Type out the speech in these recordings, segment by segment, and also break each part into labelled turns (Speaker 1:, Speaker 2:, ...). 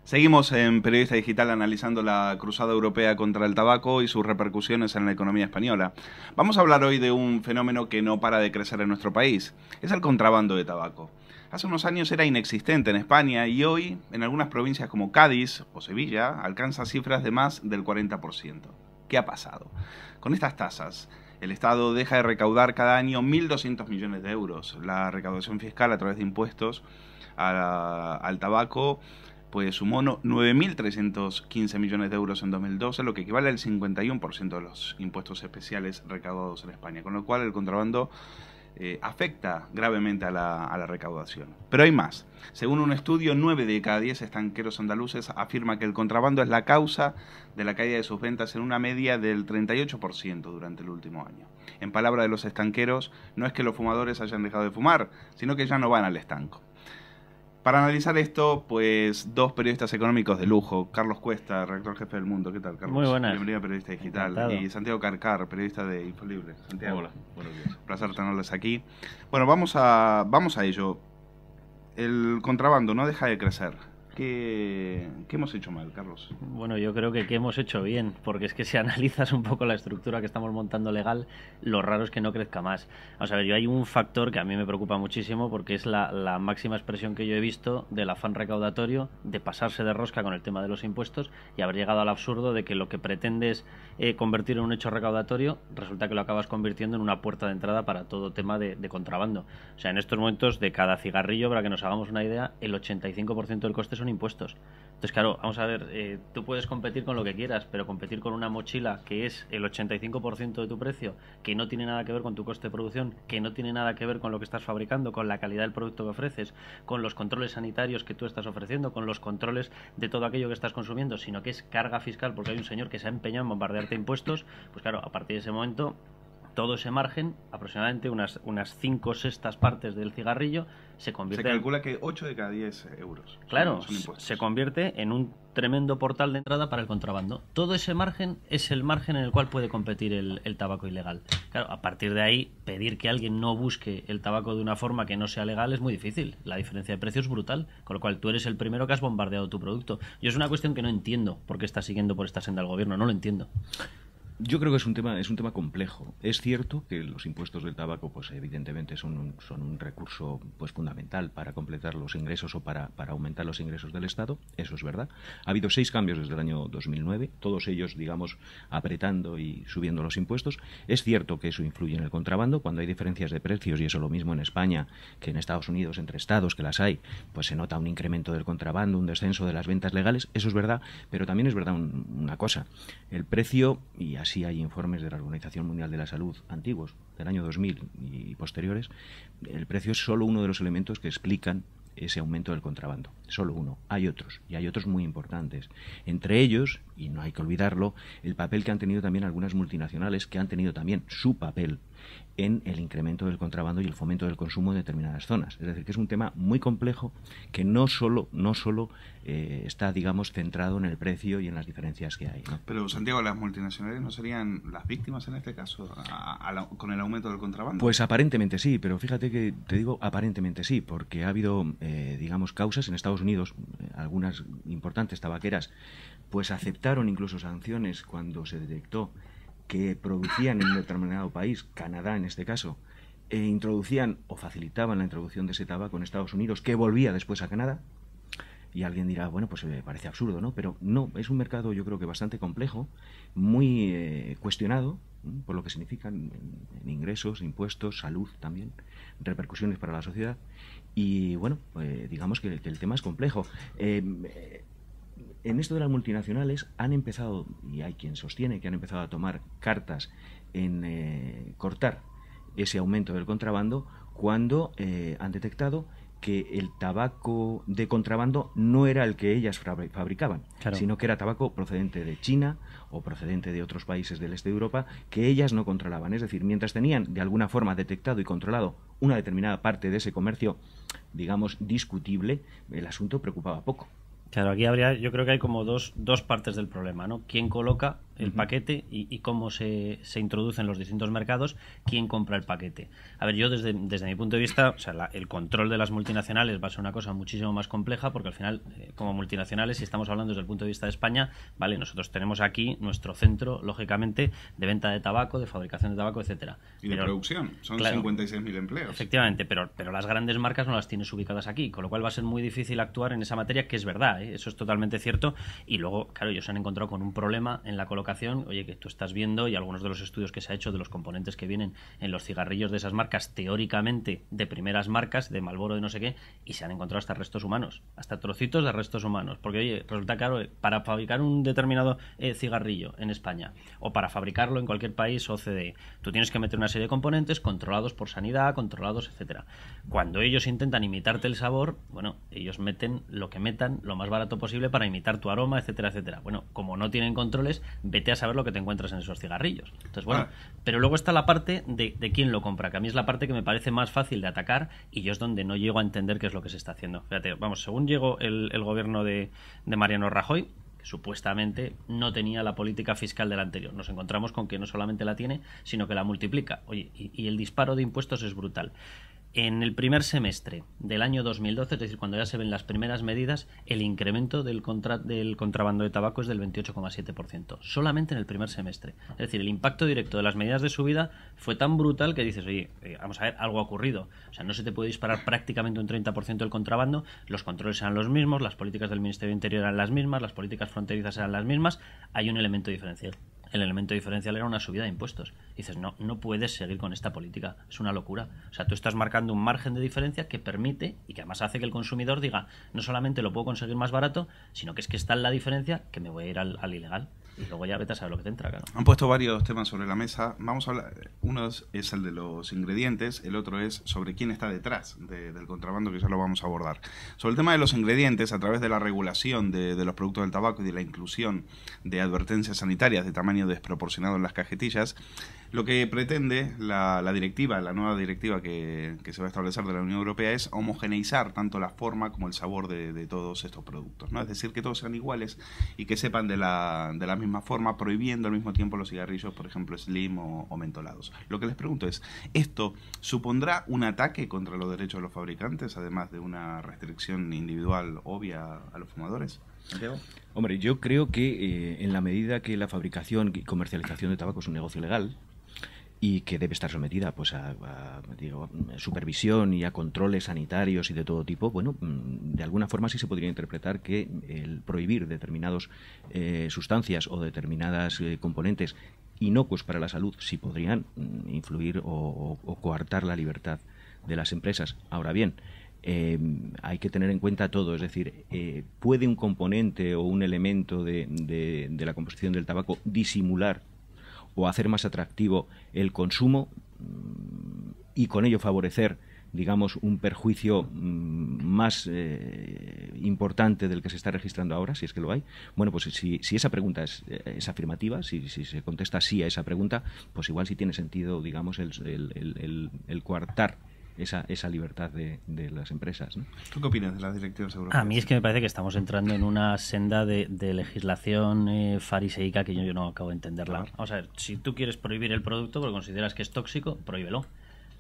Speaker 1: Seguimos en Periodista Digital analizando la cruzada europea contra el tabaco y sus repercusiones en la economía española. Vamos a hablar hoy de un fenómeno que no para de crecer en nuestro país. Es el contrabando de tabaco. Hace unos años era inexistente en España y hoy, en algunas provincias como Cádiz o Sevilla, alcanza cifras de más del 40%. ¿Qué ha pasado? Con estas tasas, el Estado deja de recaudar cada año 1.200 millones de euros. La recaudación fiscal a través de impuestos al tabaco pues sumó 9.315 millones de euros en 2012, lo que equivale al 51% de los impuestos especiales recaudados en España, con lo cual el contrabando afecta gravemente a la recaudación. Pero hay más. Según un estudio, 9 de cada 10 estanqueros andaluces afirma que el contrabando es la causa de la caída de sus ventas en una media del 38% durante el último año. En palabras de los estanqueros, no es que los fumadores hayan dejado de fumar, sino que ya no van al estanco. Para analizar esto, pues dos periodistas económicos de lujo, Carlos Cuesta, redactor jefe del Mundo. ¿Qué tal, Carlos?
Speaker 2: Muy buenas.
Speaker 1: Bienvenido a Periodista Digital.
Speaker 2: Encantado.
Speaker 1: Y Santiago Carcar, periodista de Infolibre. Santiago.
Speaker 3: Hola, buenos días.
Speaker 1: Un placer tenerles aquí. Bueno, vamos a ello. El contrabando no deja de crecer. ¿Qué hemos hecho mal, Carlos?
Speaker 2: Bueno, yo creo que hemos hecho bien, porque es que si analizas un poco la estructura que estamos montando legal, lo raro es que no crezca más. Vamos a ver, yo hay un factor que a mí me preocupa muchísimo, porque es la máxima expresión que yo he visto del afán recaudatorio, de pasarse de rosca con el tema de los impuestos y haber llegado al absurdo de que lo que pretendes convertir en un hecho recaudatorio, resulta que lo acabas convirtiendo en una puerta de entrada para todo tema de contrabando. O sea, en estos momentos, de cada cigarrillo, para que nos hagamos una idea, el 85% del coste son impuestos. Entonces, claro, vamos a ver, tú puedes competir con lo que quieras, pero competir con una mochila que es el 85% de tu precio, que no tiene nada que ver con tu coste de producción, que no tiene nada que ver con lo que estás fabricando, con la calidad del producto que ofreces, con los controles sanitarios que tú estás ofreciendo, con los controles de todo aquello que estás consumiendo, sino que es carga fiscal porque hay un señor que se ha empeñado en bombardearte impuestos, pues claro, a partir de ese momento todo ese margen, aproximadamente unas 5/6 partes del cigarrillo, se convierte...
Speaker 1: Se calcula que 8 de cada 10 euros
Speaker 2: claro,
Speaker 1: son impuestos.
Speaker 2: Se convierte en un tremendo portal de entrada para el contrabando. Todo ese margen es el margen en el cual puede competir el tabaco ilegal. Claro, a partir de ahí, pedir que alguien no busque el tabaco de una forma que no sea legal es muy difícil. La diferencia de precio es brutal, con lo cual tú eres el primero que has bombardeado tu producto. Yo es una cuestión que no entiendo por qué está siguiendo por esta senda el gobierno, no lo entiendo.
Speaker 3: Yo creo que es un tema complejo. Es cierto que los impuestos del tabaco, pues evidentemente son un recurso pues fundamental para completar los ingresos o para aumentar los ingresos del Estado. Eso es verdad. Ha habido 6 cambios desde el año 2009, todos ellos, digamos, apretando y subiendo los impuestos. Es cierto que eso influye en el contrabando. Cuando hay diferencias de precios, y eso lo mismo en España que en Estados Unidos, entre estados que las hay, pues se nota un incremento del contrabando, un descenso de las ventas legales. Eso es verdad, pero también es verdad una cosa. El precio, y así hay informes de la Organización Mundial de la Salud antiguos, del año 2000 y posteriores, el precio es solo uno de los elementos que explican ese aumento del contrabando. Solo uno. Hay otros, y hay otros muy importantes. Entre ellos, y no hay que olvidarlo, el papel que han tenido también algunas multinacionales, que han tenido también su papel en el incremento del contrabando y el fomento del consumo en determinadas zonas. Es decir, que es un tema muy complejo que no solo está, digamos, centrado en el precio y en las diferencias que hay, ¿no?
Speaker 1: Pero, Santiago, ¿las multinacionales no serían las víctimas en este caso con el aumento del contrabando?
Speaker 3: Pues aparentemente sí, pero fíjate que te digo aparentemente sí, porque ha habido, digamos, causas en Estados Unidos, algunas importantes tabaqueras, pues aceptaron incluso sanciones cuando se detectó que producían en un determinado país, Canadá en este caso, introducían o facilitaban la introducción de ese tabaco en Estados Unidos, que volvía después a Canadá. Y alguien dirá, bueno, pues me parece absurdo, ¿no? Pero no, es un mercado yo creo que bastante complejo, muy cuestionado, por lo que significan en ingresos, impuestos, salud también, repercusiones para la sociedad. Y bueno, digamos que el tema es complejo. En esto de las multinacionales han empezado, y hay quien sostiene que han empezado a tomar cartas en cortar ese aumento del contrabando cuando han detectado que el tabaco de contrabando no era el que ellas fabricaban, claro, sino que era tabaco procedente de China o procedente de otros países del este de Europa que ellas no controlaban. Es decir, mientras tenían de alguna forma detectado y controlado una determinada parte de ese comercio, digamos, discutible, el asunto preocupaba poco.
Speaker 2: Claro, aquí habría, yo creo que hay como dos partes del problema, ¿no? ¿Quién coloca el paquete y cómo se introduce en los distintos mercados, quién compra el paquete. A ver, yo desde mi punto de vista, o sea, el control de las multinacionales va a ser una cosa muchísimo más compleja, porque al final, como multinacionales, si estamos hablando desde el punto de vista de España, vale, nosotros tenemos aquí nuestro centro, lógicamente, de venta de tabaco, de fabricación de tabaco, etcétera.
Speaker 1: Y de producción, son
Speaker 2: claro,
Speaker 1: 56.000 empleos.
Speaker 2: Efectivamente, pero las grandes marcas no las tienes ubicadas aquí, con lo cual va a ser muy difícil actuar en esa materia, que es verdad, eso es totalmente cierto. Y luego, claro, ellos se han encontrado con un problema en la colocación, oye, que tú estás viendo, y algunos de los estudios que se ha hecho de los componentes que vienen en los cigarrillos de esas marcas, teóricamente de primeras marcas, de Marlboro, de no sé qué, y se han encontrado hasta restos humanos, hasta trocitos de restos humanos, porque oye, resulta claro, para fabricar un determinado cigarrillo en España, o para fabricarlo en cualquier país OCDE, tú tienes que meter una serie de componentes controlados por sanidad, controlados, etcétera. Cuando ellos intentan imitarte el sabor, bueno, ellos meten lo que metan lo más barato posible para imitar tu aroma, etcétera, etcétera. Bueno, como no tienen controles, vete a saber lo que te encuentras en esos cigarrillos. Entonces, bueno, pero luego está la parte de quién lo compra, que a mí es la parte que me parece más fácil de atacar, y yo es donde no llego a entender qué es lo que se está haciendo. Fíjate, vamos, según llegó el gobierno de Mariano Rajoy, que supuestamente no tenía la política fiscal del anterior. Nos encontramos con que no solamente la tiene, sino que la multiplica. Oye, y el disparo de impuestos es brutal. En el primer semestre del año 2012, es decir, cuando ya se ven las primeras medidas, el incremento del contrabando de tabaco es del 28,7%. Solamente en el primer semestre. Es decir, el impacto directo de las medidas de subida fue tan brutal que dices, oye, vamos a ver, algo ha ocurrido. O sea, no se te puede disparar prácticamente un 30% del contrabando, los controles eran los mismos, las políticas del Ministerio de Interior eran las mismas, las políticas fronterizas eran las mismas. Hay un elemento diferencial. El elemento diferencial era una subida de impuestos. Dices, no puedes seguir con esta política, es una locura. O sea, tú estás marcando un margen de diferencia que permite, y que además hace que el consumidor diga, no solamente lo puedo conseguir más barato, sino que es que está en la diferencia que me voy a ir al ilegal. Y luego ya vete a saber lo que te entra, claro.
Speaker 1: Han puesto varios temas sobre la mesa. Vamos a hablar. Uno es el de los ingredientes, el otro es sobre quién está detrás del contrabando, que ya lo vamos a abordar. Sobre el tema de los ingredientes, a través de la regulación de los productos del tabaco y de la inclusión de advertencias sanitarias de tamaño desproporcionado en las cajetillas, lo que pretende la nueva directiva que se va a establecer de la Unión Europea es homogeneizar tanto la forma como el sabor de todos estos productos, ¿no? Es decir, que todos sean iguales y que sepan de la misma forma, prohibiendo al mismo tiempo los cigarrillos, por ejemplo, slim o mentolados. Lo que les pregunto es, ¿esto supondrá un ataque contra los derechos de los fabricantes, además de una restricción individual obvia a los fumadores? ¿Santiago?
Speaker 3: Hombre, yo creo que en la medida que la fabricación y comercialización de tabaco es un negocio legal, y que debe estar sometida pues a supervisión y a controles sanitarios y de todo tipo, bueno, de alguna forma sí se podría interpretar que el prohibir determinadas sustancias o determinadas componentes inocuos para la salud sí podrían influir o coartar la libertad de las empresas. Ahora bien, hay que tener en cuenta todo, es decir, ¿puede un componente o un elemento de la composición del tabaco disimular o hacer más atractivo el consumo y con ello favorecer, digamos, un perjuicio más importante del que se está registrando ahora, si es que lo hay? Bueno, pues si esa pregunta es afirmativa, si se contesta sí a esa pregunta, pues igual sí tiene sentido, digamos, el coartar esa libertad de las empresas, ¿no?
Speaker 1: ¿Tú qué opinas de las directivas europeas?
Speaker 2: A mí es que me parece que estamos entrando en una senda de legislación fariseica que yo no acabo de entenderla. Vamos a ver, si tú quieres prohibir el producto porque consideras que es tóxico, prohíbelo.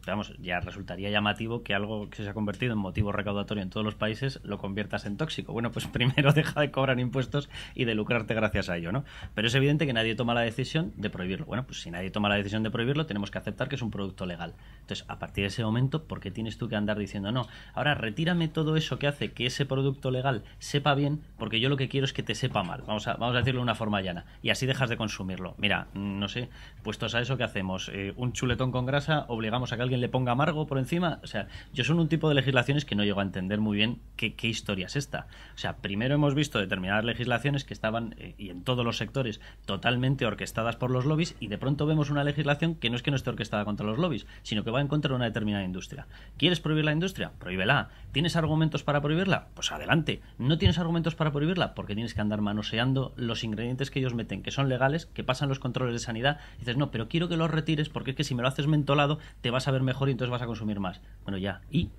Speaker 2: Pero vamos, ya resultaría llamativo que algo que se ha convertido en motivo recaudatorio en todos los países lo conviertas en tóxico. Bueno, pues primero deja de cobrar impuestos y de lucrarte gracias a ello, ¿no? Pero es evidente que nadie toma la decisión de prohibirlo. Bueno, pues si nadie toma la decisión de prohibirlo, tenemos que aceptar que es un producto legal. Entonces, a partir de ese momento, ¿por qué tienes tú que andar diciendo no? Ahora, retírame todo eso que hace que ese producto legal sepa bien, porque yo lo que quiero es que te sepa mal. Vamos a decirlo de una forma llana. Y así dejas de consumirlo. Mira, no sé, puestos a eso, ¿qué hacemos? Un chuletón con grasa, obligamos a que alguien le ponga amargo por encima. O sea, yo son un tipo de legislaciones que no llego a entender muy bien qué historia es esta. O sea, primero hemos visto determinadas legislaciones que estaban, y en todos los sectores, totalmente orquestadas por los lobbies, y de pronto vemos una legislación que no esté orquestada contra los lobbies, sino que va en contra de una determinada industria. ¿Quieres prohibir la industria? Prohíbela. ¿Tienes argumentos para prohibirla? Pues adelante. ¿No tienes argumentos para prohibirla? Porque tienes que andar manoseando los ingredientes que ellos meten, que son legales, que pasan los controles de sanidad, y dices, no, pero quiero que los retires porque es que si me lo haces mentolado te vas a ver mejor y entonces vas a consumir más. Bueno, ya. ¿Y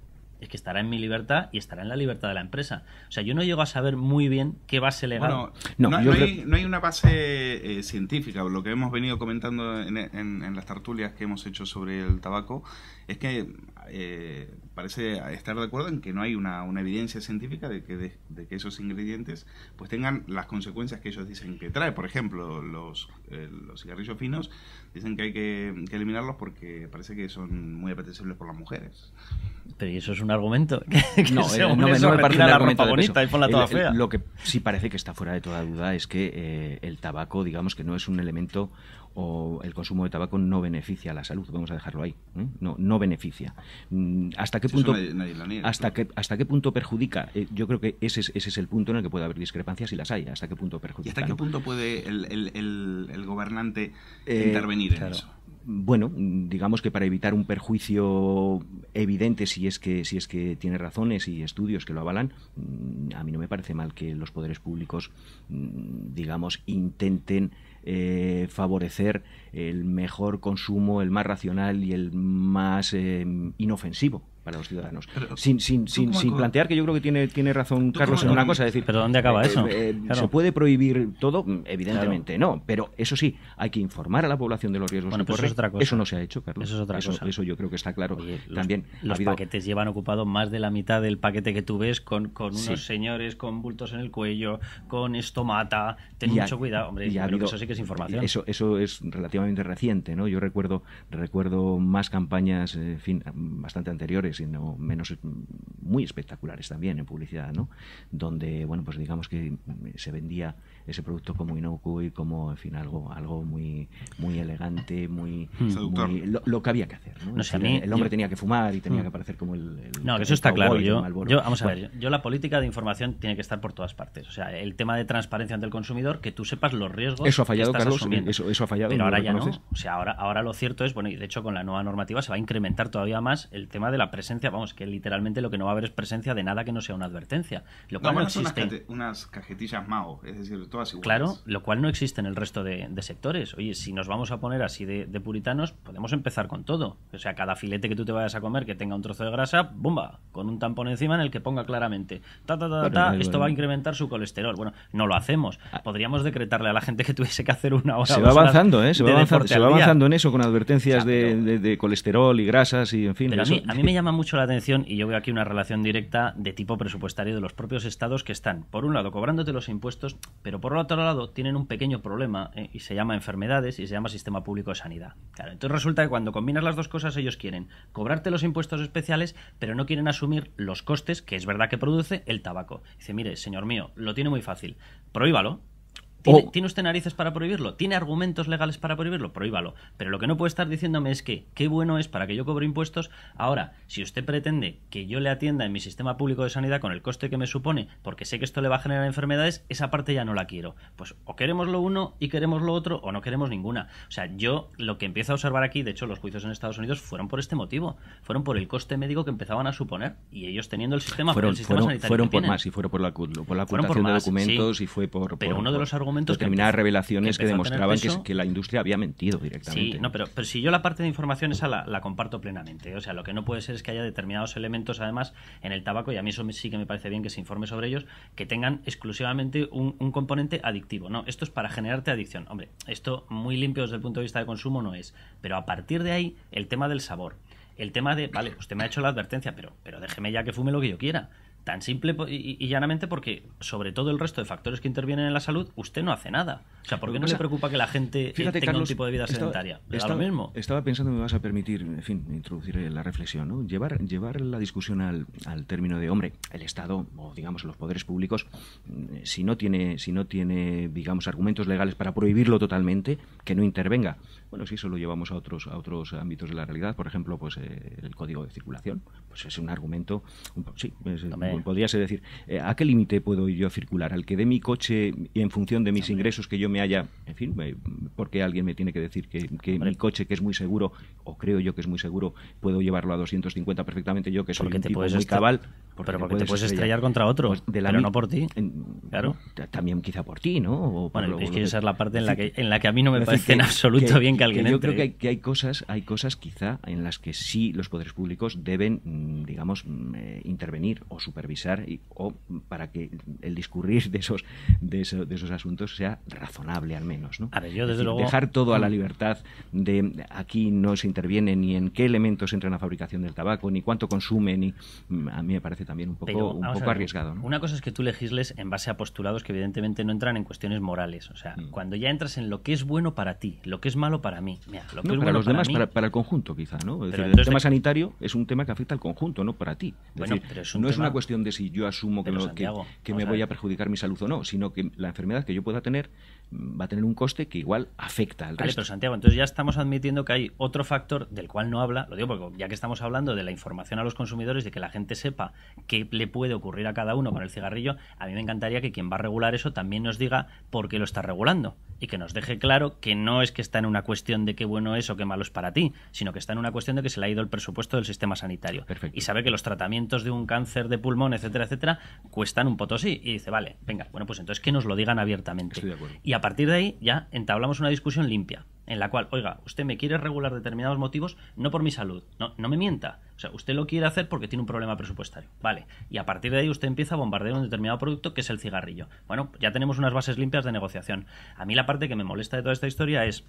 Speaker 2: es que estará en mi libertad y estará en la libertad de la empresa. O sea, yo no llego a saber muy bien qué base legal...
Speaker 1: Bueno,
Speaker 3: No,
Speaker 1: no hay una base científica. Lo que hemos venido comentando en las tertulias que hemos hecho sobre el tabaco es que parece estar de acuerdo en que no hay una evidencia científica de que esos ingredientes pues tengan las consecuencias que ellos dicen que trae. Por ejemplo, los cigarrillos finos dicen que hay que eliminarlos porque parece que son muy apetecibles por las mujeres.
Speaker 2: Pero ¿y eso es un argumento?
Speaker 3: No me parece un argumento de peso.
Speaker 2: Y ponla toda fea.
Speaker 3: Lo que sí parece que está fuera de toda duda es que el tabaco, digamos que no es un elemento, o el consumo de tabaco no beneficia a la salud, vamos a dejarlo ahí, ¿eh? No beneficia. ¿Hasta qué punto
Speaker 1: nadie lo niega,
Speaker 3: hasta qué punto perjudica? Yo creo que ese es el punto en el que puede haber discrepancias, y las hay. ¿Hasta qué punto perjudica?
Speaker 1: ¿Y hasta qué punto puede el gobernante intervenir en eso?
Speaker 3: Bueno, digamos que para evitar un perjuicio evidente, si es que tiene razones y estudios que lo avalan, a mí no me parece mal que los poderes públicos, digamos, intenten favorecer el mejor consumo, el más racional y el más inofensivo para los ciudadanos. Pero, sin plantear que yo creo que tiene razón Carlos en una cosa, es decir,
Speaker 2: ¿pero dónde acaba eso?
Speaker 3: Claro. ¿Se puede prohibir todo? Evidentemente no, pero eso sí, hay que informar a la población de los riesgos que corre. Eso no se ha hecho, Carlos.
Speaker 2: Eso es otra cosa.
Speaker 3: Eso yo creo que está claro.
Speaker 2: Oye,
Speaker 3: también
Speaker 2: los paquetes llevan ocupado más de la mitad del paquete que tú ves con unos señores con bultos en el cuello, con estomata. Ten mucho cuidado, hombre. Yo creo que eso sí que es información.
Speaker 3: Eso es relativamente reciente, ¿no? Yo recuerdo más campañas, en fin, bastante anteriores, sino menos, muy espectaculares también en publicidad, ¿no? Donde, bueno, pues digamos que se vendía ese producto como inocuo y como, en fin, algo muy elegante, muy lo que había que hacer, ¿no?
Speaker 2: No sé,
Speaker 3: el hombre tenía que fumar y tenía que aparecer como el
Speaker 2: no, que eso está claro. Vamos a ver, yo la política de información tiene que estar por todas partes. O sea, el tema de transparencia ante el consumidor, que tú sepas los riesgos.
Speaker 3: Eso ha fallado,
Speaker 2: que estás
Speaker 3: Carlos.
Speaker 2: Asumiendo.
Speaker 3: Eso ha fallado.
Speaker 2: Pero ahora ya no. O sea, ahora lo cierto es, bueno, y de hecho con la nueva normativa se va a incrementar todavía más el tema de la presencia. Vamos, que literalmente lo que no va a haber es presencia de nada que no sea una advertencia. Lo cual no existe.
Speaker 1: Unas cajetillas MAO, es decir, todas iguales.
Speaker 2: Claro, lo cual no existe en el resto de sectores. Oye, si nos vamos a poner así de puritanos, podemos empezar con todo. O sea, cada filete que tú te vayas a comer que tenga un trozo de grasa, ¡bomba! Con un tampón encima en el que ponga claramente esto va a incrementar su colesterol. Bueno, no lo hacemos. Podríamos decretarle a la gente que tuviese que hacer una hora.
Speaker 3: Se va avanzando, ¿eh? Se va avanzando en eso, con advertencias de colesterol y grasas y, en fin.
Speaker 2: Pero a mí me llama mucho la atención, y yo veo aquí una relación directa de tipo presupuestario de los propios estados que están, por un lado, cobrándote los impuestos, pero por otro lado tienen un pequeño problema, y se llama enfermedades y se llama sistema público de sanidad. Claro, entonces resulta que cuando combinas las dos cosas, ellos quieren cobrarte los impuestos especiales, pero no quieren asumir los costes, que es verdad que produce el tabaco. Dice, mire, señor mío, lo tiene muy fácil, prohíbalo. ¿Tiene usted narices para prohibirlo? ¿Tiene argumentos legales para prohibirlo? Prohíbalo. Pero lo que no puede estar diciéndome es que qué bueno es para que yo cobre impuestos. Ahora, si usted pretende que yo le atienda en mi sistema público de sanidad con el coste que me supone, porque sé que esto le va a generar enfermedades, esa parte ya no la quiero. Pues o queremos lo uno y queremos lo otro, o no queremos ninguna. O sea, yo lo que empiezo a observar aquí, de hecho los juicios en Estados Unidos fueron por este motivo. Fueron por el coste médico que empezaban a suponer, y ellos teniendo el sistema sanitario
Speaker 3: fueron por más, y fueron por la ocultación de documentos, sí. Y fue por...
Speaker 2: Pero uno de los argumentos
Speaker 3: determinadas revelaciones que demostraban que la industria había mentido directamente.
Speaker 2: Sí, no, pero si yo la parte de información esa la comparto plenamente. O sea, lo que no puede ser es que haya determinados elementos, además, en el tabaco, y a mí eso sí que me parece bien que se informe sobre ellos, que tengan exclusivamente un componente adictivo. No, esto es para generarte adicción. Hombre, esto muy limpio desde el punto de vista de consumo no es. Pero a partir de ahí, el tema del sabor. El tema de, vale, usted me ha hecho la advertencia, pero déjeme ya que fume lo que yo quiera. Tan simple y llanamente porque, sobre todo el resto de factores que intervienen en la salud, usted no hace nada. O sea, ¿por qué no le preocupa que la gente tenga
Speaker 3: Carlos,
Speaker 2: un tipo de vida sedentaria? ¿Le da lo mismo?
Speaker 3: Estaba pensando, me vas a permitir, en fin, introducir la reflexión, ¿no? Llevar la discusión al término de, hombre, el Estado, o digamos los poderes públicos, si no tiene, digamos, argumentos legales para prohibirlo totalmente, que no intervenga. Bueno, si eso lo llevamos a otros ámbitos de la realidad, por ejemplo, pues el código de circulación, pues es un argumento, sí, podría ser decir, ¿a qué límite puedo yo circular? ¿Al que dé mi coche y en función de mis ingresos que yo me haya, en fin, porque alguien me tiene que decir que mi coche, que es muy seguro, o creo yo que es muy seguro, puedo llevarlo a 250 perfectamente yo, que soy un tipo muy cabal?
Speaker 2: Pero porque te puedes estrellar contra otro, pues pero no por ti. Claro.
Speaker 3: También quizá por ti, ¿no?
Speaker 2: Bueno, es que esa es la parte en la que a mí no me parece en absoluto bien que alguien entre.
Speaker 3: Yo creo que hay cosas quizá en las que sí los poderes públicos deben, digamos, intervenir o supervisar o para que el discurrir de esos asuntos sea razonable al menos, ¿no?
Speaker 2: A ver, yo desde luego
Speaker 3: dejar todo a la libertad de aquí no se interviene ni en qué elementos entra en la fabricación del tabaco, ni cuánto consume, ni a mí me parece también un poco arriesgado, ¿no?
Speaker 2: Una cosa es que tú legisles en base a postulados que evidentemente no entran en cuestiones morales. O sea, cuando ya entras en lo que es bueno para ti, lo que es malo para mí. Mira, lo que es
Speaker 3: para
Speaker 2: bueno
Speaker 3: los demás,
Speaker 2: mí,
Speaker 3: para el conjunto quizá, ¿no? Es decir,
Speaker 2: el
Speaker 3: tema sanitario es un tema que afecta al conjunto, no para ti.
Speaker 2: Bueno,
Speaker 3: decir,
Speaker 2: pero es
Speaker 3: no es una cuestión de si yo asumo que me voy a perjudicar mi salud o no, sino que la enfermedad que yo pueda tener va a tener un coste que igual afecta al resto.
Speaker 2: Pero Santiago, entonces ya estamos admitiendo que hay otro factor del cual no habla, lo digo porque ya que estamos hablando de la información a los consumidores, de que la gente sepa qué le puede ocurrir a cada uno con el cigarrillo, a mí me encantaría que quien va a regular eso también nos diga por qué lo está regulando y que nos deje claro que no es que está en una cuestión de qué bueno es o qué malo es para ti, sino que está en una cuestión de que se le ha ido el presupuesto del sistema sanitario.
Speaker 3: Perfecto.
Speaker 2: Y sabe que los tratamientos de un cáncer de pulmón, etcétera, etcétera, cuestan un potosí. Y dice, vale, venga, bueno, pues entonces que nos lo digan abiertamente.
Speaker 3: Estoy de acuerdo.
Speaker 2: Y a partir de ahí ya entablamos una discusión limpia, en la cual, oiga, usted me quiere regular determinados motivos, no por mi salud, no me mienta. O sea, usted lo quiere hacer porque tiene un problema presupuestario. Vale. Y a partir de ahí usted empieza a bombardear un determinado producto que es el cigarrillo. Bueno, ya tenemos unas bases limpias de negociación. A mí la parte que me molesta de toda esta historia es: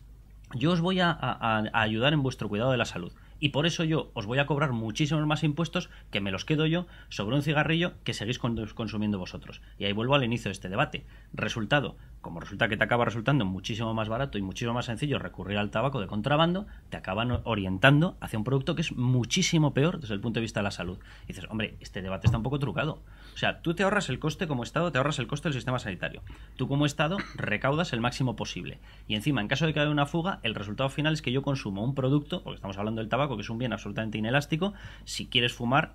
Speaker 2: yo os voy a ayudar en vuestro cuidado de la salud y por eso yo os voy a cobrar muchísimos más impuestos que me los quedo yo sobre un cigarrillo que seguís consumiendo vosotros. Y ahí vuelvo al inicio de este debate. Resultado, como resulta que te acaba resultando muchísimo más barato y muchísimo más sencillo recurrir al tabaco de contrabando, te acaban orientando hacia un producto que es muchísimo peor desde el punto de vista de la salud. Y dices, hombre, este debate está un poco trucado. O sea, tú te ahorras el coste como Estado, te ahorras el coste del sistema sanitario. Tú como Estado recaudas el máximo posible. Y encima, en caso de que haya una fuga, el resultado final es que yo consumo un producto, porque estamos hablando del tabaco, que es un bien absolutamente inelástico. Si quieres fumar,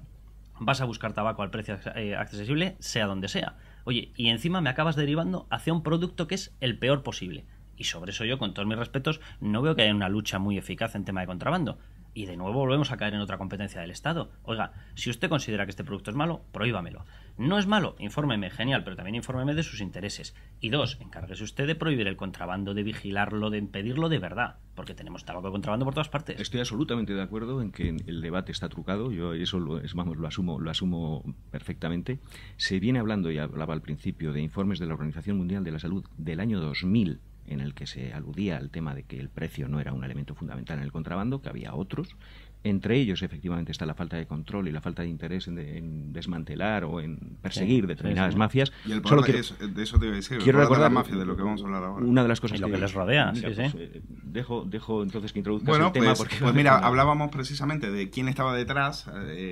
Speaker 2: vas a buscar tabaco al precio accesible, sea donde sea. Oye, y encima me acabas derivando hacia un producto que es el peor posible. Y sobre eso yo, con todos mis respetos, no veo que haya una lucha muy eficaz en tema de contrabando. Y de nuevo volvemos a caer en otra competencia del Estado. Oiga, si usted considera que este producto es malo, prohíbamelo. No es malo, infórmeme, genial, pero también infórmeme de sus intereses. Y dos, encárguese usted de prohibir el contrabando, de vigilarlo, de impedirlo de verdad, porque tenemos tabaco de contrabando por todas partes.
Speaker 3: Estoy absolutamente de acuerdo en que el debate está trucado, yo eso lo asumo perfectamente. Se viene hablando, y hablaba al principio, de informes de la Organización Mundial de la Salud del año 2000, en el que se aludía al tema de que el precio no era un elemento fundamental en el contrabando, que había otros. Entre ellos, efectivamente, está la falta de control y la falta de interés en desmantelar o en perseguir determinadas mafias.
Speaker 1: Y el problema de eso te iba a decir,
Speaker 3: quiero recordar
Speaker 1: la mafia, de lo que vamos a hablar ahora.
Speaker 3: Una de las cosas
Speaker 2: y lo que les rodea,
Speaker 3: mira, dejo entonces que introduzcas
Speaker 1: el
Speaker 3: tema.
Speaker 1: Pues mira, hablábamos precisamente de quién estaba detrás.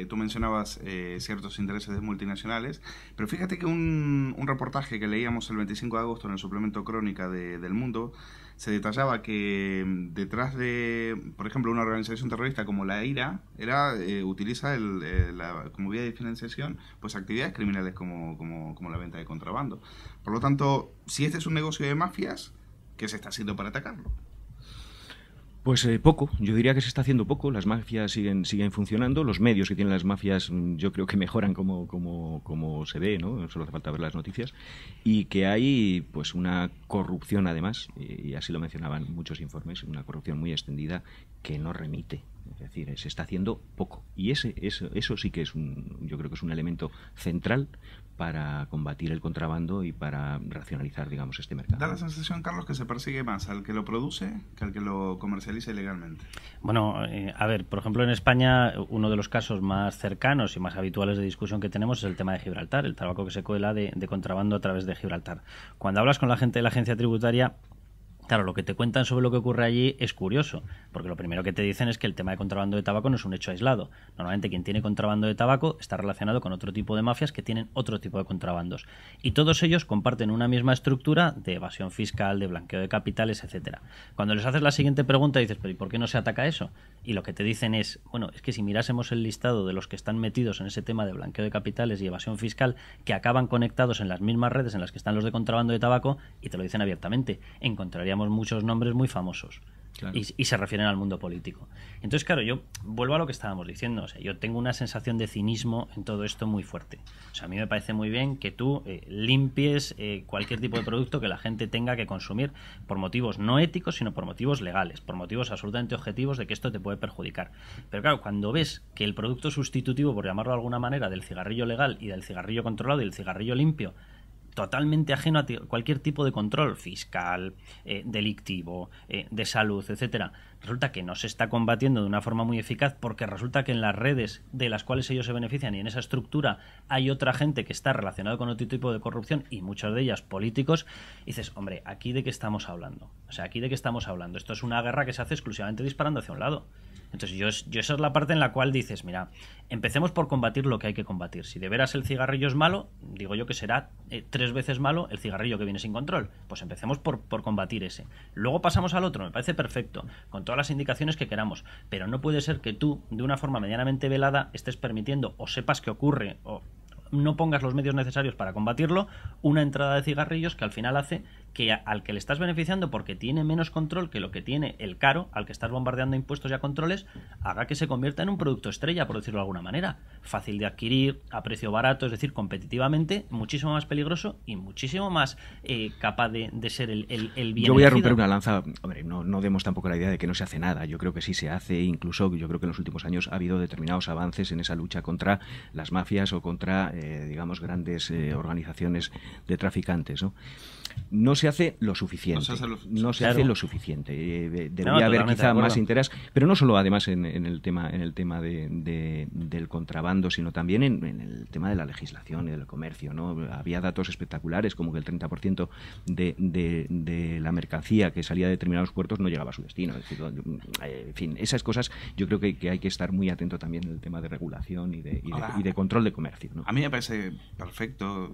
Speaker 1: Tú mencionabas ciertos intereses de multinacionales, pero fíjate que un reportaje que leíamos el 25 de agosto en el suplemento Crónica del Mundo se detallaba que detrás de, por ejemplo, una organización terrorista como la IRA, utiliza como vía de financiación pues actividades criminales como la venta de contrabando. Por lo tanto, si este es un negocio de mafias, ¿qué se está haciendo para atacarlo?
Speaker 3: Pues poco, yo diría que se está haciendo poco, las mafias siguen funcionando, los medios que tienen las mafias yo creo que mejoran como se ve, ¿no? Solo hace falta ver las noticias, y que hay pues una corrupción además, y así lo mencionaban muchos informes, una corrupción muy extendida que no remite, es decir, se está haciendo poco, y eso sí que yo creo que es un elemento central para combatir el contrabando y para racionalizar, digamos, este mercado.
Speaker 1: Da la sensación, Carlos, que se persigue más al que lo produce que al que lo comercializa ilegalmente.
Speaker 2: Bueno, a ver, por ejemplo, en España uno de los casos más cercanos y más habituales de discusión que tenemos es el tema de Gibraltar, el tabaco que se cuela de contrabando a través de Gibraltar. Cuando hablas con la gente de la agencia tributaria, Claro, lo que te cuentan sobre lo que ocurre allí es curioso, porque lo primero que te dicen es que el tema de contrabando de tabaco no es un hecho aislado. Normalmente quien tiene contrabando de tabaco está relacionado con otro tipo de mafias que tienen otro tipo de contrabandos. Y todos ellos comparten una misma estructura de evasión fiscal, de blanqueo de capitales, etcétera. Cuando les haces la siguiente pregunta dices, pero ¿y por qué no se ataca eso? Y lo que te dicen es, bueno, es que si mirásemos el listado de los que están metidos en ese tema de blanqueo de capitales y evasión fiscal, que acaban conectados en las mismas redes en las que están los de contrabando de tabaco, y te lo dicen abiertamente, encontraríamos muchos nombres muy famosos. Claro. Y se refieren al mundo político. Entonces, claro, yo vuelvo a lo que estábamos diciendo. O sea, yo tengo una sensación de cinismo en todo esto muy fuerte. O sea, a mí me parece muy bien que tú limpies cualquier tipo de producto que la gente tenga que consumir por motivos no éticos, sino por motivos legales, por motivos absolutamente objetivos de que esto te puede perjudicar. Pero claro, cuando ves que el producto sustitutivo, por llamarlo de alguna manera, del cigarrillo legal y del cigarrillo controlado y del cigarrillo limpio, totalmente ajeno a cualquier tipo de control fiscal, delictivo, de salud, etcétera, resulta que no se está combatiendo de una forma muy eficaz porque resulta que en las redes de las cuales ellos se benefician y en esa estructura hay otra gente que está relacionada con otro tipo de corrupción y muchas de ellas políticos, y dices, hombre, ¿aquí de qué estamos hablando? O sea, ¿aquí de qué estamos hablando? Esto es una guerra que se hace exclusivamente disparando hacia un lado. Entonces yo esa es la parte en la cual dices, mira, empecemos por combatir lo que hay que combatir. Si de veras el cigarrillo es malo, digo yo que será 3 veces malo el cigarrillo que viene sin control. Pues empecemos por combatir ese. Luego pasamos al otro, me parece perfecto, con todas las indicaciones que queramos. Pero no puede ser que tú, de una forma medianamente velada, estés permitiendo o sepas que ocurre o no pongas los medios necesarios para combatirlo, una entrada de cigarrillos que al final hace que al que le estás beneficiando porque tiene menos control que lo que tiene el caro, al que estás bombardeando impuestos y a controles, haga que se convierta en un producto estrella, por decirlo de alguna manera. Fácil de adquirir, a precio barato, es decir, competitivamente, muchísimo más peligroso y muchísimo más capaz de ser el bien.
Speaker 3: Yo voy a romper una lanza. Hombre, no demos tampoco la idea de que no se hace nada. Yo creo que sí se hace, incluso yo creo que en los últimos años ha habido determinados avances en esa lucha contra las mafias o contra, digamos, grandes organizaciones de traficantes, ¿no? No se hace lo suficiente. No se hace lo suficiente. Debería haber quizá más interés, pero no solo además en el tema del contrabando, sino también en el tema de la legislación y del comercio, ¿no? Había datos espectaculares como que el 30% de la mercancía que salía de determinados puertos no llegaba a su destino. Es decir, en fin, esas cosas yo creo que hay que estar muy atento también en el tema de regulación y de control de comercio, ¿no?
Speaker 1: A mí me parece perfecto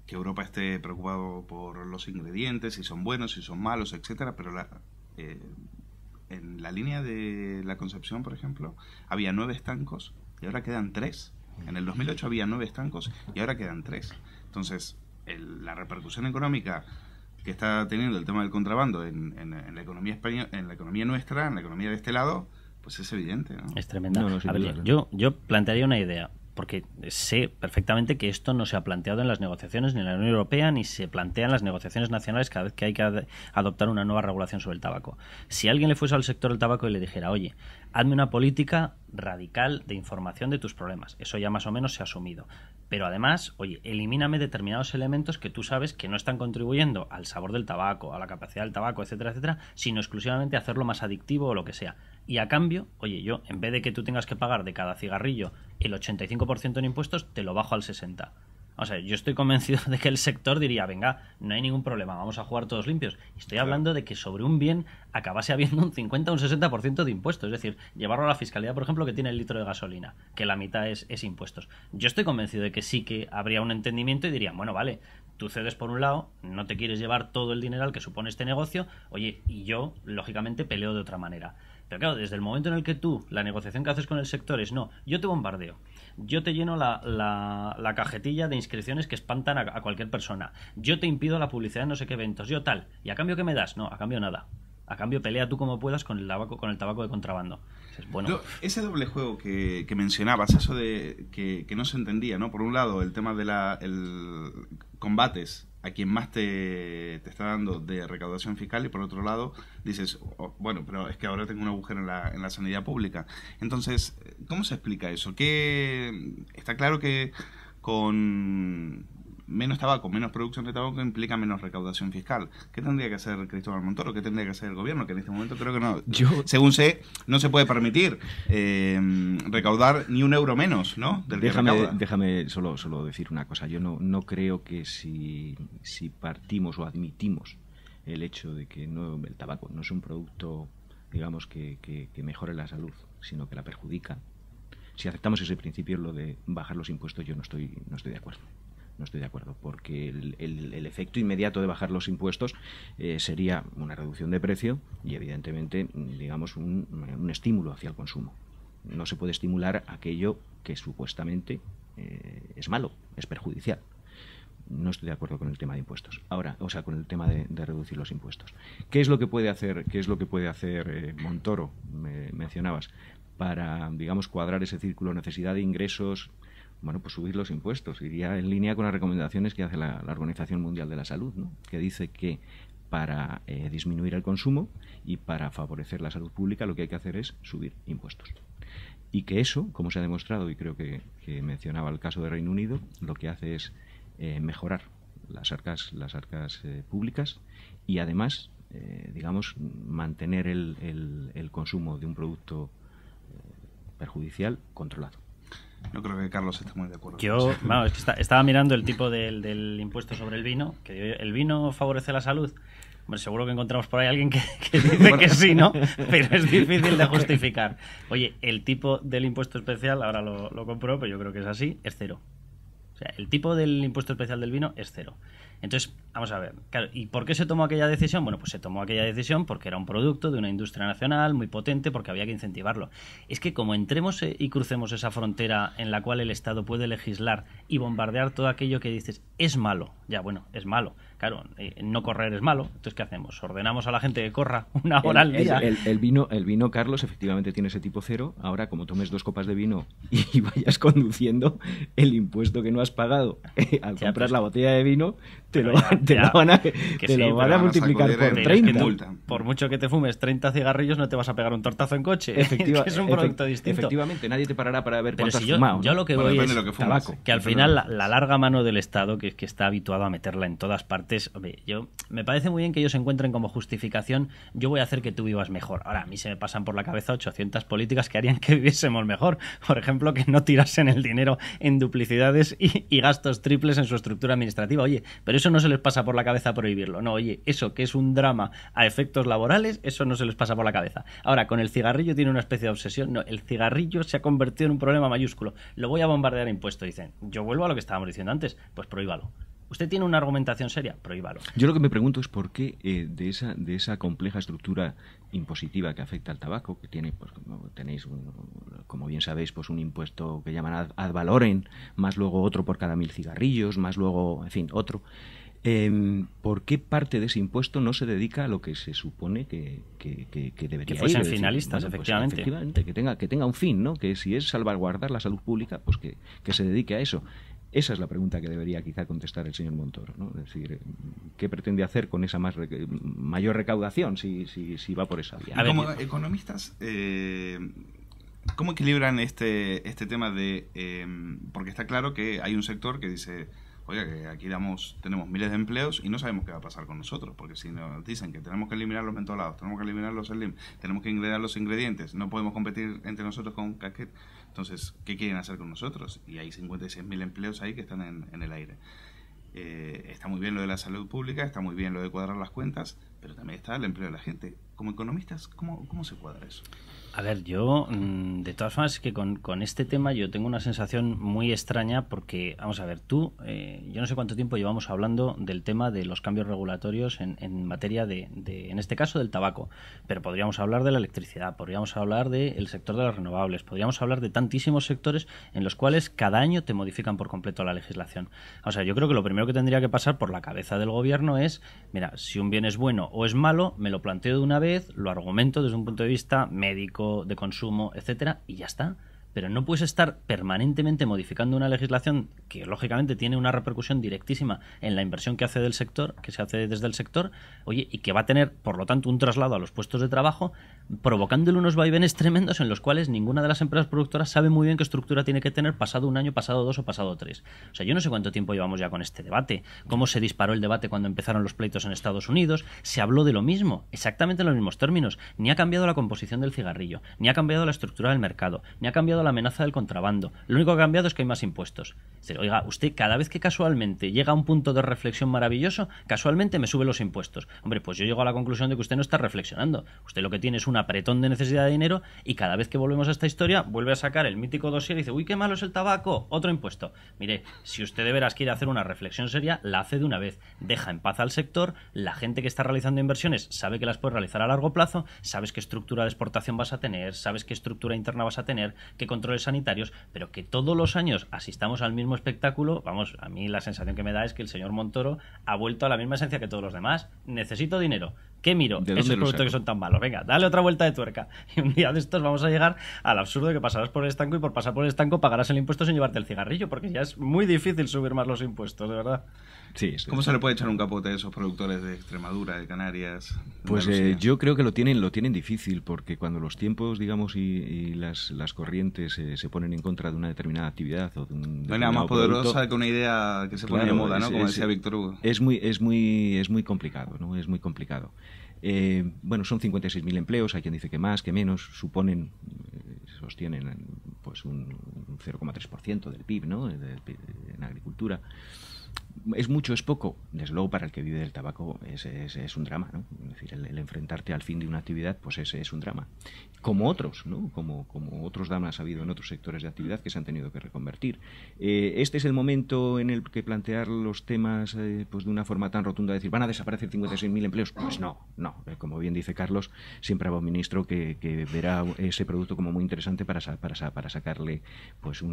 Speaker 1: que Europa esté preocupado por los ingredientes, si son buenos, si son malos, etcétera, pero en la línea de la Concepción, por ejemplo, había 9 estancos y ahora quedan 3. En el 2008 había 9 estancos y ahora quedan 3. Entonces, la repercusión económica que está teniendo el tema del contrabando en la economía española, en la economía nuestra, en la economía de este lado, pues es evidente, ¿no?
Speaker 2: Es tremenda.
Speaker 3: A ver,
Speaker 2: yo plantearía una idea, porque sé perfectamente que esto no se ha planteado en las negociaciones ni en la Unión Europea, ni se plantea en las negociaciones nacionales cada vez que hay que adoptar una nueva regulación sobre el tabaco. Si alguien le fuese al sector del tabaco y le dijera, oye, hazme una política radical de información de tus problemas, eso ya más o menos se ha asumido. Pero además, oye, elimíname determinados elementos que tú sabes que no están contribuyendo al sabor del tabaco, a la capacidad del tabaco, etcétera, etcétera, sino exclusivamente a hacerlo más adictivo o lo que sea. Y a cambio, oye, yo, en vez de que tú tengas que pagar de cada cigarrillo el 85% en impuestos, te lo bajo al 60%. O sea, yo estoy convencido de que el sector diría, venga, no hay ningún problema, vamos a jugar todos limpios. Y estoy hablando de que sobre un bien acabase habiendo un 50 o un 60% de impuestos. Es decir, llevarlo a la fiscalía, por ejemplo, que tiene el litro de gasolina, que la mitad es impuestos. Yo estoy convencido de que sí que habría un entendimiento y dirían, bueno, vale, tú cedes por un lado, no te quieres llevar todo el dineral que supone este negocio, oye, y yo, lógicamente, peleo de otra manera. Pero claro, desde el momento en el que tú, la negociación que haces con el sector es, no, yo te bombardeo, yo te lleno la cajetilla de inscripciones que espantan a cualquier persona, yo te impido la publicidad en no sé qué eventos, yo tal, ¿y a cambio qué me das? No, a cambio nada. A cambio pelea tú como puedas con el tabaco de contrabando. Bueno.
Speaker 1: Ese doble juego que mencionabas, eso de que no se entendía, ¿no? Por un lado, el tema de el combates a quien más te está dando de recaudación fiscal, y por otro lado dices, bueno, pero es que ahora tengo un agujero en la sanidad pública. Entonces, ¿cómo se explica eso? Que está claro que con menos tabaco, menos producción de tabaco implica menos recaudación fiscal. ¿Qué tendría que hacer Cristóbal Montoro? ¿Qué tendría que hacer el gobierno? Que en este momento creo que no, según sé, no se puede permitir recaudar ni un euro menos, ¿no? Del que recauda.
Speaker 3: Déjame solo decir una cosa. Yo no creo que si partimos o admitimos el hecho de que el tabaco no es un producto, digamos, que mejore la salud, sino que la perjudica. Si aceptamos ese principio, lo de bajar los impuestos, yo no estoy de acuerdo. No estoy de acuerdo, porque el efecto inmediato de bajar los impuestos sería una reducción de precio y, evidentemente, digamos, un estímulo hacia el consumo. No se puede estimular aquello que supuestamente es malo, es perjudicial. No estoy de acuerdo con el tema de impuestos. Ahora, o sea, con el tema de reducir los impuestos. ¿Qué es lo que puede hacer Montoro? Mencionabas, para, digamos, cuadrar ese círculo, necesidad de ingresos. Bueno, pues subir los impuestos. Iría en línea con las recomendaciones que hace la Organización Mundial de la Salud, ¿no? Que dice que para disminuir el consumo y para favorecer la salud pública lo que hay que hacer es subir impuestos. Y que eso, como se ha demostrado, y creo que mencionaba el caso de Reino Unido, lo que hace es mejorar las arcas públicas y además, digamos, mantener el consumo de un producto perjudicial controlado.
Speaker 1: No creo que Carlos esté muy de acuerdo.
Speaker 2: Es que estaba mirando el tipo del impuesto sobre el vino, que el vino favorece la salud. Hombre, seguro que encontramos por ahí alguien que dice que sí, ¿no? Pero es difícil de justificar. Oye, el tipo del impuesto especial, ahora lo compruebo, pero yo creo que es así, es cero. O sea, el tipo del impuesto especial del vino es cero. Entonces, vamos a ver, claro, ¿y por qué se tomó aquella decisión? Bueno, pues se tomó aquella decisión porque era un producto de una industria nacional muy potente, porque había que incentivarlo. Es que como entremos y crucemos esa frontera en la cual el Estado puede legislar y bombardear todo aquello que dices es malo, ya bueno, es malo. Claro, no correr es malo. Entonces, ¿qué hacemos? ¿Ordenamos a la gente que corra una hora al día?
Speaker 3: El vino, Carlos, efectivamente tiene ese tipo cero. Ahora, como tomes 2 copas de vino y vayas conduciendo, el impuesto que no has pagado al comprar la botella de vino, te lo van a multiplicar por 30.
Speaker 2: Por mucho que te fumes 30 cigarrillos, no te vas a pegar un tortazo en coche. Es un producto distinto.
Speaker 3: Efectivamente, nadie te parará para ver cuánto has fumado.
Speaker 2: Yo lo que voy es
Speaker 3: tabaco.
Speaker 2: Que al final la larga mano del Estado, que está habituado a meterla en todas partes, hombre, me parece muy bien que ellos encuentren como justificación: yo voy a hacer que tú vivas mejor. Ahora, a mí se me pasan por la cabeza 800 políticas que harían que viviésemos mejor. Por ejemplo, que no tirasen el dinero en duplicidades y gastos triples en su estructura administrativa. Oye, pero eso no se les pasa por la cabeza prohibirlo. No, oye, eso que es un drama a efectos laborales, eso no se les pasa por la cabeza. Ahora, con el cigarrillo tiene una especie de obsesión. No, el cigarrillo se ha convertido en un problema mayúsculo. Lo voy a bombardear a impuestos. Dicen, yo vuelvo a lo que estábamos diciendo antes, pues prohíbalo. ¿Usted tiene una argumentación seria? Prohíbalo.
Speaker 3: Yo lo que me pregunto es por qué de esa compleja estructura impositiva que afecta al tabaco, que tiene, pues tenéis, como bien sabéis, pues un impuesto que llaman ad valorem, más luego otro por cada 1000 cigarrillos, más luego, en fin, otro. ¿Por qué parte de ese impuesto no se dedica a lo que se supone que debería ir?
Speaker 2: Que fuesen finalistas, bueno, efectivamente.
Speaker 3: Pues, efectivamente, que tenga un fin, ¿no? Que si es salvaguardar la salud pública, pues que se dedique a eso. Esa es la pregunta que debería quizá contestar el señor Montoro, ¿no? Es decir, ¿qué pretende hacer con esa mayor recaudación si va por esa vía?
Speaker 1: Como economistas, ¿cómo equilibran este tema de... porque está claro que hay un sector que dice, oiga, que aquí tenemos miles de empleos y no sabemos qué va a pasar con nosotros, porque si nos dicen que tenemos que eliminar los mentolados, tenemos que eliminar los slim, tenemos que ingresar los ingredientes, no podemos competir entre nosotros con Casquet, entonces, ¿qué quieren hacer con nosotros? Y hay 56.000 empleos ahí que están en el aire. Está muy bien lo de la salud pública, está muy bien lo de cuadrar las cuentas, pero también está el empleo de la gente. Como economistas, ¿cómo se cuadra eso?
Speaker 2: A ver, yo, de todas formas, es que con este tema yo tengo una sensación muy extraña porque, vamos a ver, yo no sé cuánto tiempo llevamos hablando del tema de los cambios regulatorios en materia en este caso, del tabaco, pero podríamos hablar de la electricidad, podríamos hablar del sector de las renovables, podríamos hablar de tantísimos sectores en los cuales cada año te modifican por completo la legislación. O sea, yo creo que lo primero que tendría que pasar por la cabeza del gobierno es, mira, si un bien es bueno o es malo, me lo planteo de una vez, lo argumento desde un punto de vista médico, de consumo, etcétera, y ya está. Pero no puedes estar permanentemente modificando una legislación que lógicamente tiene una repercusión directísima en la inversión que hace del sector, que se hace desde el sector, oye, y que va a tener, por lo tanto, un traslado a los puestos de trabajo, provocándole unos vaivenes tremendos en los cuales ninguna de las empresas productoras sabe muy bien qué estructura tiene que tener pasado un año, pasado 2 o pasado 3. O sea, yo no sé cuánto tiempo llevamos ya con este debate, cómo se disparó el debate cuando empezaron los pleitos en Estados Unidos, se habló de lo mismo, exactamente en los mismos términos, ni ha cambiado la composición del cigarrillo, ni ha cambiado la estructura del mercado, ni ha cambiado la amenaza del contrabando. Lo único que ha cambiado es que hay más impuestos. Dice, oiga, usted cada vez que casualmente llega a un punto de reflexión maravilloso, casualmente me sube los impuestos. Hombre, pues yo llego a la conclusión de que usted no está reflexionando. Usted lo que tiene es un apretón de necesidad de dinero y cada vez que volvemos a esta historia vuelve a sacar el mítico dossier y dice, uy, qué malo es el tabaco, otro impuesto. Mire, si usted de veras quiere hacer una reflexión seria, la hace de una vez. Deja en paz al sector, la gente que está realizando inversiones sabe que las puede realizar a largo plazo, sabes qué estructura de exportación vas a tener, sabes qué estructura interna vas a tener, qué controles sanitarios, pero que todos los años asistamos al mismo espectáculo, vamos, a mí la sensación que me da es que el señor Montoro ha vuelto a la misma esencia que todos los demás. Necesito dinero. ¿Qué miro? Esos productos que son tan malos. Venga, dale otra vuelta de tuerca. Y un día de estos vamos a llegar al absurdo de que pasarás por el estanco y por pasar por el estanco pagarás el impuesto sin llevarte el cigarrillo, porque ya es muy difícil subir más los impuestos, de verdad.
Speaker 3: Sí,
Speaker 1: ¿Cómo se le puede echar un capote a esos productores de Extremadura, de Canarias?
Speaker 3: Pues yo creo que lo tienen difícil, porque cuando los tiempos, digamos, y las corrientes se ponen en contra de una determinada actividad o de un
Speaker 1: no hay nada más poderosa que una idea que se pone de moda, ¿no? Como decía Víctor Hugo.
Speaker 3: Es muy complicado, ¿no? Es muy complicado. Bueno, son 56.000 empleos, hay quien dice que más, que menos, sostienen pues un 0,3% del PIB, ¿no? En agricultura. ¿Es mucho, es poco? Desde luego, para el que vive del tabaco es un drama, ¿no? Es decir, el enfrentarte al fin de una actividad, pues es un drama. Como otros, ¿no? Como otros dramas ha habido en otros sectores de actividad que se han tenido que reconvertir. Este es el momento en el que plantear los temas pues de una forma tan rotunda, decir, ¿van a desaparecer 56.000 empleos? Pues no. Como bien dice Carlos, siempre habrá un ministro que verá ese producto como muy interesante para sacarle pues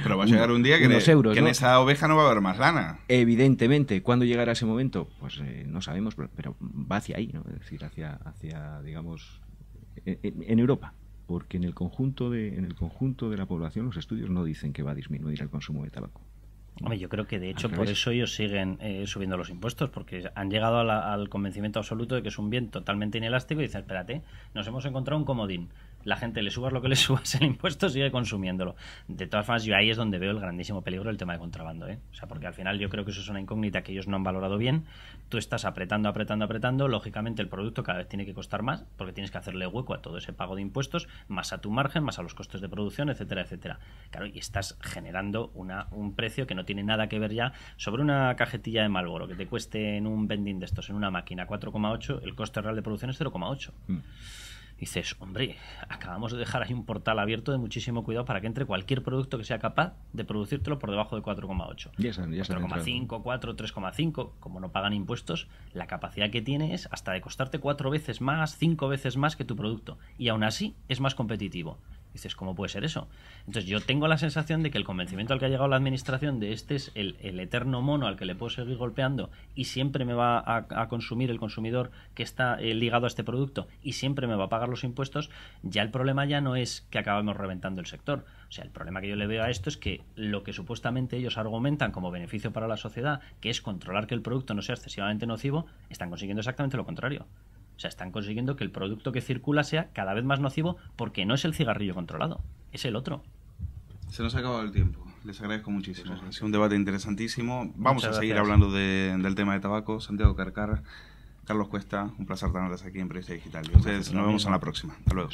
Speaker 1: Pero va a llegar un día que
Speaker 3: euros,
Speaker 1: en
Speaker 3: ¿no?
Speaker 1: esa oveja no va a haber más lana.
Speaker 3: Evidentemente, ¿cuándo llegará ese momento? Pues no sabemos, pero va hacia ahí, ¿no? Es decir, hacia digamos, en Europa, porque en el conjunto de la población los estudios no dicen que va a disminuir el consumo de tabaco.
Speaker 2: Hombre, yo creo que de hecho por eso ellos siguen subiendo los impuestos, porque han llegado al convencimiento absoluto de que es un bien totalmente inelástico y dicen, espérate, nos hemos encontrado un comodín. La gente, le subas lo que le subas el impuesto, sigue consumiéndolo. De todas formas, yo ahí es donde veo el grandísimo peligro del tema de contrabando, ¿eh? O sea, porque al final yo creo que eso es una incógnita que ellos no han valorado bien. Tú estás apretando, lógicamente el producto cada vez tiene que costar más, porque tienes que hacerle hueco a todo ese pago de impuestos, más a tu margen, más a los costos de producción, etcétera, etcétera. Claro, y estás generando un precio que no tiene nada que ver ya sobre una cajetilla de Marlboro que te cueste en un vending de estos, en una máquina 4,8, el coste real de producción es 0,8. Dices, hombre, acabamos de dejar ahí un portal abierto de muchísimo cuidado para que entre cualquier producto que sea capaz de producírtelo por debajo de 4,8. 4,5, 4, 3,5. Como no pagan impuestos, la capacidad que tiene es hasta de costarte 4 veces más, 5 veces más que tu producto. Y aún así es más competitivo. Dices, ¿cómo puede ser eso? Entonces yo tengo la sensación de que el convencimiento al que ha llegado la administración de este es el eterno mono al que le puedo seguir golpeando y siempre me va a consumir el consumidor que está ligado a este producto y siempre me va a pagar los impuestos. Ya el problema ya no es que acabamos reventando el sector. O sea, el problema que yo le veo a esto es que lo que supuestamente ellos argumentan como beneficio para la sociedad, que es controlar que el producto no sea excesivamente nocivo, están consiguiendo exactamente lo contrario. O sea, están consiguiendo que el producto que circula sea cada vez más nocivo porque no es el cigarrillo controlado, es el otro.
Speaker 1: Se nos ha acabado el tiempo. Les agradezco muchísimo. Ha sido un debate interesantísimo. Vamos a seguir
Speaker 2: gracias.
Speaker 1: hablando del tema de tabaco. Santiago Carcar, Carlos Cuesta, un placer tenerles aquí en Periodista Digital. Y ustedes nos vemos en la próxima. Hasta luego.